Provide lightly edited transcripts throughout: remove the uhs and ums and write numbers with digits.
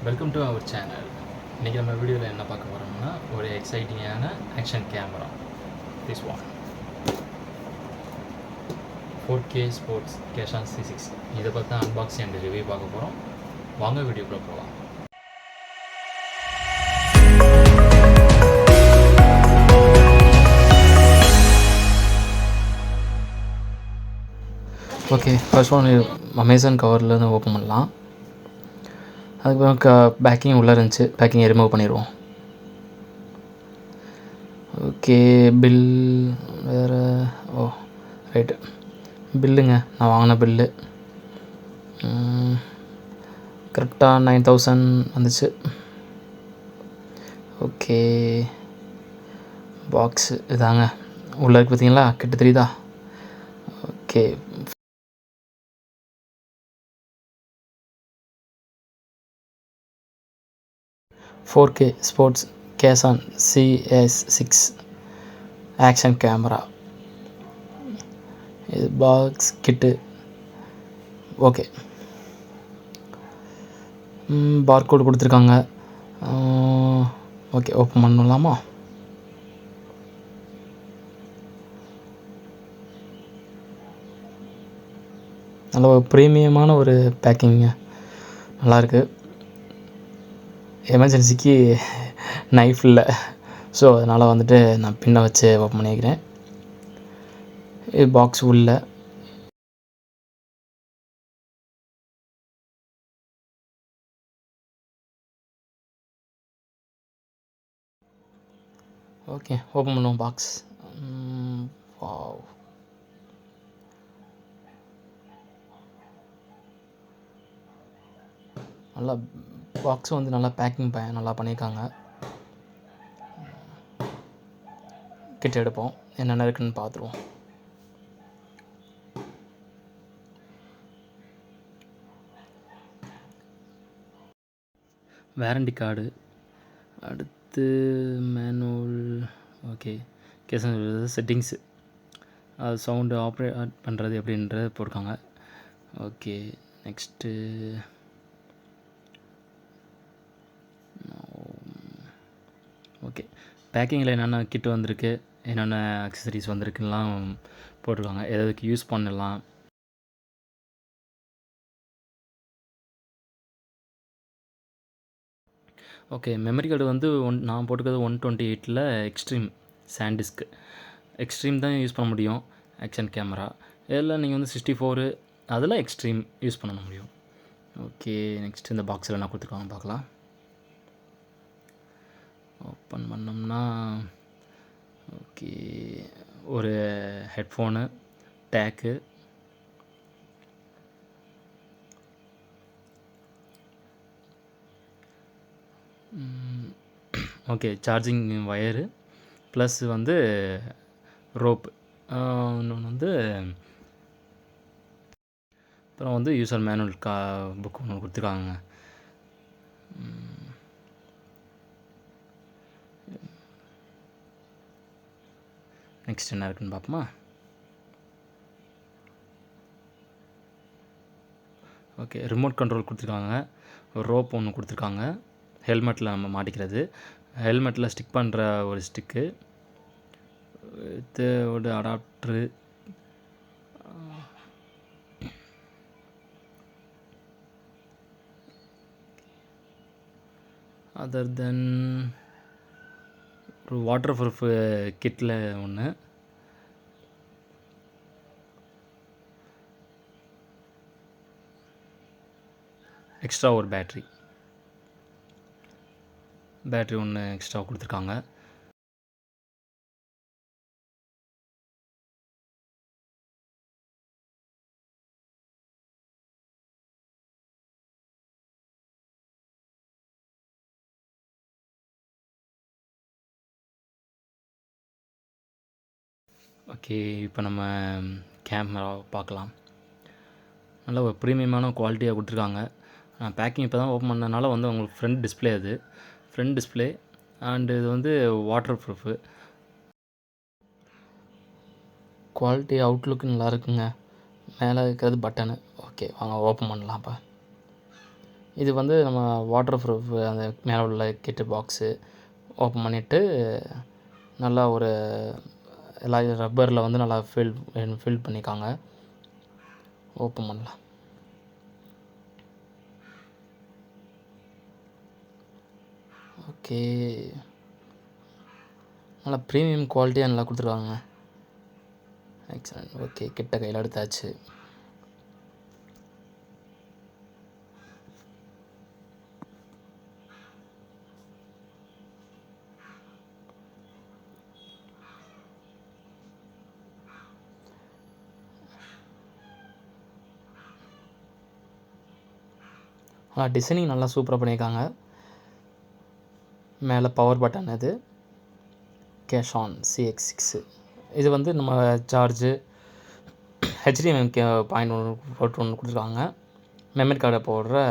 Welcome to our channel. இன்றைக்கி நம்ம வீடியோவில் என்ன பார்க்க போகிறோம்னா ஒரு எக்ஸைட்டிங்கான action camera. This one 4K sports கேஷான் C6. இதை பற்றி தான் அன்பாக்சிங் அண்ட் ரிவ்யூ பார்க்க போகிறோம். வாங்க வீடியோக்குள்ளே போகலாம். ஓகே, ஃபர்ஸ்ட் ஒன் அமேசான் கவர்லேருந்து ஓப்பன் பண்ணலாம். அதுக்கப்புறம் பேக்கிங் உள்ளே இருந்துச்சு. பேக்கிங்கை ரிமூவ் பண்ணிடுவோம். ஓகே, பில் வேறு ரைட்டு பில்லுங்க. நான் வாங்கின பில்லு கரெக்டாக 9000 வந்துச்சு. ஓகே, பாக்ஸு இதாங்க உள்ளே இருக்குது. பார்த்தீங்களா, கிட்ட தெரியுதா? ஓகே, "4K ஸ்போர்ட்ஸ் கேஷான் CS6 ஆக்ஷன் கேமரா". இது பாக்ஸ் கிட்டு. ஓகே, பார்கோடு கொடுத்துருக்காங்க. ஓகே, ஓப்பன் பண்ணலாமா? நல்ல ஒரு ப்ரீமியமான ஒரு பேக்கிங்க, நல்லாயிருக்கு. எமர்ஜென்சிக்கு நைஃப் இல்லை, ஸோ அதனால் வந்துட்டு நான் பின்னை வச்சு ஓப்பன் பண்ணிக்கிறேன். இது பாக்ஸ் உள்ள. ஓகே, ஓப்பன் பண்ணுவோம் பாக்ஸ். வாவ், நல்லா பாக்ஸும் வந்து நல்லா பேக்கிங் நல்லா பண்ணியிருக்காங்க. கிட்ட எடுப்போம், என்னென்ன இருக்குன்னு பார்த்துருவோம். வாரண்டி கார்டு, அடுத்து மேனுவல். ஓகே, செட்டிங்ஸு, அது சவுண்டு ஆப்ரேட் பண்ணுறது எப்படின்றது போட்டிருக்காங்க. ஓகே, நெக்ஸ்ட்டு ஓகே, பேக்கிங்கில் என்னென்ன கிட்டு வந்திருக்கு, என்னென்ன அக்சசரிஸ் வந்திருக்குலாம் போட்டிருக்காங்க. எதுக்கு யூஸ் பண்ணலாம். ஓகே, மெமரி கார்டு வந்து நான் போட்டுக்கிறது 128 எக்ஸ்ட்ரீம் சாண்டிஸ்க்கு. எக்ஸ்ட்ரீம் தான் யூஸ் பண்ண முடியும் ஆக்ஷன் கேமரா. இதில் நீங்கள் வந்து 64 அதில் எக்ஸ்ட்ரீம் யூஸ் பண்ண முடியும். ஓகே, நெக்ஸ்ட் இந்த பாக்ஸில் என்ன கொடுத்துருக்காங்க பார்க்கலாம். ஓப்பன் பண்ணோம்னா ஓகே, ஒரு ஹெட்ஃபோனு, டேக்கு, ஓகே, சார்ஜிங் ஒயரு, ப்ளஸ் வந்து ரோப்பு, இன்னொன்று வந்து அப்புறம் வந்து யூசர் மேனுவல் புக் ஒன்று கொடுத்துருக்காங்க. நெக்ஸ்ட் என்ன இருக்குன்னு பார்ப்போமா? ஓகே, ரிமோட் கண்ட்ரோல் கொடுத்துருக்காங்க. ஒரு ரோப் ஒன்று கொடுத்துருக்காங்க, ஹெல்மெட்டில் நம்ம மாட்டிக்கிறது. ஹெல்மெட்டில் ஸ்டிக் பண்ணுற ஒரு ஸ்டிக்கு, இது ஒரு அடாப்டரு, அதர் தென் ஒரு வாட்டர் ப்ரூஃப் கிட்டில் ஒன்று, எக்ஸ்ட்ரா ஒரு பேட்ரி ஒன்று எக்ஸ்ட்ரா கொடுத்துருக்காங்க. ஓகே, இப்போ நம்ம கேமரா பார்க்கலாம். நல்ல ஒரு ப்ரீமியமான குவாலிட்டியாக கொடுத்துருக்காங்க. பேக்கிங் இப்போ தான் ஓப்பன் பண்ணனால வந்து உங்களுக்கு ஃப்ரண்ட் டிஸ்பிளே, அது ஃப்ரண்ட் டிஸ்பிளே, அண்டு இது வந்து வாட்டர் ப்ரூஃபு. குவாலிட்டி அவுட்லுக்கு நல்லா இருக்குங்க. மேலே இருக்கிறது பட்டனு. ஓகே, வாங்க ஓப்பன் பண்ணலாம். இப்போ இது வந்து நம்ம வாட்டர் ப்ரூஃப் அந்த மேலே உள்ள கிட்டு பாக்ஸு ஓப்பன் பண்ணிவிட்டு நல்லா ஒரு எல்லா ரப்பரில் வந்து நல்லா ஃபில் பண்ணிக்காங்க. ஓப்பன் பண்ணலாம். ஓகே, நல்லா ப்ரீமியம் குவாலிட்டியாக நல்லா கொடுத்துருக்காங்க. எக்ஸலண்ட். ஓகே, கிட்ட கையில் எடுத்தாச்சு. டிசைனிங் நல்லா சூப்பராக பண்ணியிருக்காங்க. மேலே பவர் பட்டன், இது கேஷ் ஆன் CX6. இது வந்து நம்ம சார்ஜு HDMI பாயிண்ட் ஒன்று கொடுத்துருக்காங்க. மெமரி கார்டை போடுற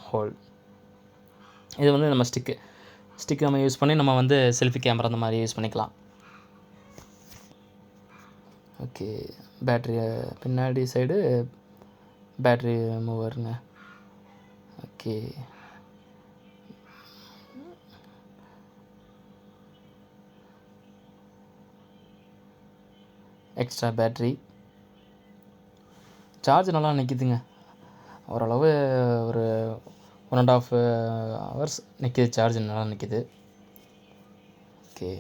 ஹோல். இது வந்து நம்ம ஸ்டிக்கு நம்ம யூஸ் பண்ணி நம்ம வந்து செல்ஃபி கேமரா அந்த மாதிரி யூஸ் பண்ணிக்கலாம். ஓகே, பேட்ரி பின்னாடி சைடு பேட்ரி மூவருங்க. Okay, extra battery. சார்ஜ் நல்லா நிற்கிதுங்க. ஓரளவு ஒரு 1.5 ஹவர்ஸ் நிற்கிது. சார்ஜ் நல்லா நிற்கிது. ஓகே,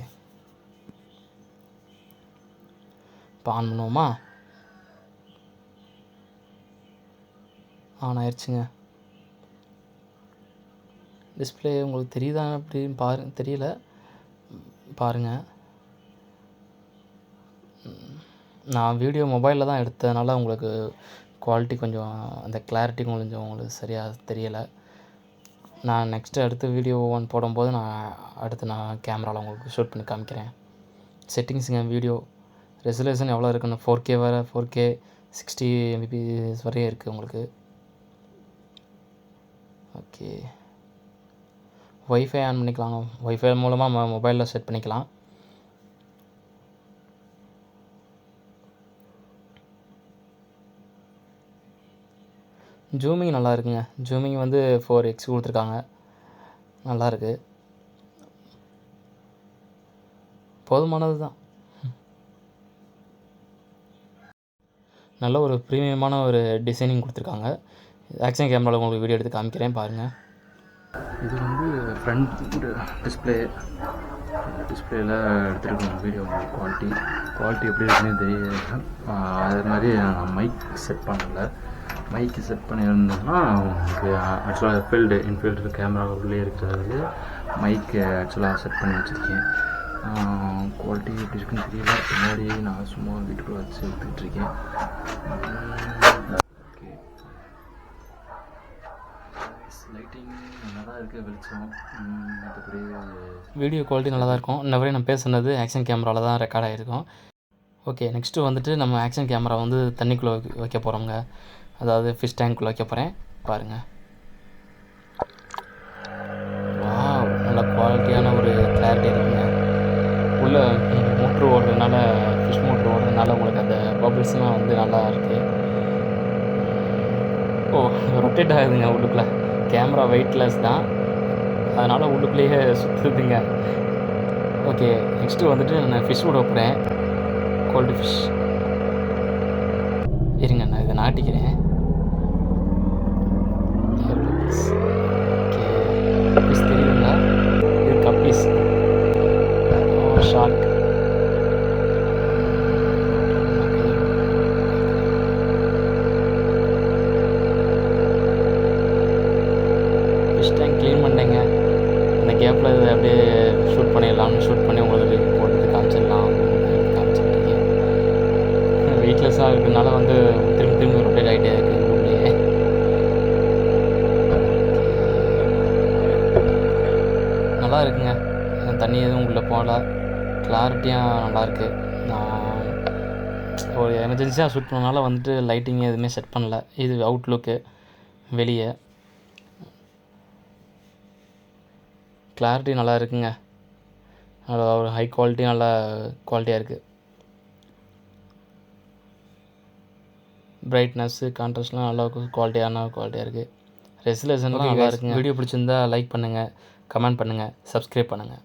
இப்போ ஆன் பண்ணுவோமா? ஆன் ஆயிடுச்சுங்க. டிஸ்பிளே உங்களுக்கு தெரியுதா அப்படின்னு தெரியல, பாருங்கள். நான் வீடியோ மொபைலில் தான் எடுத்ததுனால உங்களுக்கு குவாலிட்டி கொஞ்சம் அந்த கிளாரிட்டி கொஞ்சம் உங்களுக்கு சரியாக தெரியலை. நான் நெக்ஸ்ட்டு அடுத்த வீடியோ போடும்போது நான் கேமராவில் உங்களுக்கு ஷூட் பண்ணி காமிக்கிறேன். செட்டிங்ஸுங்க, வீடியோ ரெசல்யூஷன் எவ்வளோ இருக்குன்னு 4K வேறு, 4K 60 mbps வரையும் இருக்குது உங்களுக்கு. ஓகே, ஒய்ஃபை ஆன் பண்ணிக்கலாங்க. ஒய்ஃபை மூலமாக மொபைலில் செட் பண்ணிக்கலாம். ஜூமிங் நல்லா இருக்குங்க. ஜூமிங் வந்து 4x கொடுத்துருக்காங்க. நல்லாயிருக்கு, போதுமானது தான். நல்ல ஒரு ப்ரீமியமான ஒரு டிசைனிங் கொடுத்துருக்காங்க. ஆக்ஷன் கேமராவில் உங்களுக்கு வீடியோ எடுத்து காமிக்கிறேன், பாருங்கள். இது வந்து ஃப்ரண்ட் டிஸ்பிளேயில் எடுத்துருக்கோம் வீடியோ. குவாலிட்டி எப்படி இருக்குன்னு தெரியல. அது மாதிரி நான் மைக் செட் பண்ணலை. மைக்கு செட் பண்ணியிருந்தோம்னா உங்களுக்கு ஆக்சுவலாக இன்ஃபீல்டு கேமரா உள்ளே இருக்கிறது மைக்கு ஆக்சுவலாக செட் பண்ணி வச்சுருக்கேன். குவாலிட்டி எப்படி இருக்குன்னு தெரியல. பின்னாடி நான் சும்மா வீட்டுக்குள்ளே வச்சு எடுத்துக்கிட்டுருக்கேன். ஓகே, லைட்டிங் நல்லா தான் இருக்குது, வெளிச்சம். மற்றபடி வீடியோ குவாலிட்டி நல்லா தான் இருக்கும். இந்த வரை நான் பேசுனது ஆக்ஷன் கேமராவில் தான் ரெக்கார்ட் ஆகிருக்கும். ஓகே, நெக்ஸ்ட்டு வந்துட்டு நம்ம ஆக்ஷன் கேமரா வந்து தண்ணிக்குள்ளே வைக்க போகிறோங்க. அதாவது ஃபிஷ் டேங்க்குள்ளே வைக்க போகிறேன், பாருங்கள். வாவ், நல்ல குவாலிட்டியான ஒரு கிளாரிட்டி இருக்குங்க. உள்ளே மோட்ரு ஓடுறதுனால, ஃபிஷ் மோட்ரு ஓடுறதுனால உங்களுக்கு அந்த பபிள்ஸ்லாம் வந்து நல்லா இருக்குது. ரொட்டேட் ஆகுதுங்க உள்ளுக்குள்ளே. கேமரா வெயிட்லெஸ் தான், அதனால் உள்ளுக்குள்ளேயே சுற்றுதுங்க. ஓகே, நெக்ஸ்ட்டு வந்துட்டு நான் ஃபிஷ் விட போகிறேன். Gold fish. இருங்க, நான் இதை நாட்டிக்கிறேன். ஓகே, ஃபிஷ் தெரியுதுங்களா? இது guppies. Shark. Fish tank clean பண்ணேங்க. அந்த கேப்பில் இதை அப்படியே ஷூட் பண்ணிடலாம்னு ஷூட் பண்ணி உங்களுக்கு போட்டு காமிச்சிடலாம் காமிச்சிட்ருக்கேன். வெயிட்லெஸ்ஸாக இருக்கிறதுனால வந்து திரும்பி ரொட்டேட் ஆகிட்டே இருக்குது உள்ளே. நல்லா இருக்குங்க. தண்ணி எதுவும் உள்ளே போகல, கிளாரிட்டியாக நல்லாயிருக்கு. நான் ஒரு எமர்ஜென்சியாக ஷூட் பண்ணனால வந்துட்டு லைட்டிங் எதுவுமே செட் பண்ணல. இது அவுட்லுக்கு வெளியே. கிளாரிட்டி நல்லா இருக்குங்க. நல்லா ஒரு ஹை குவாலிட்டி, நல்லா குவாலிட்டியாக இருக்குது. பிரைட்னஸ்ஸு, கான்ட்ராஸ்ட்லாம் நல்லா குவாலிட்டியாக இருக்குது. ரெசல்யூஷன்லாம் நல்லா இருக்குங்க. வீடியோ பிடிச்சிருந்தா லைக் பண்ணுங்கள், கமெண்ட் பண்ணுங்கள், சப்ஸ்கிரைப் பண்ணுங்கள்.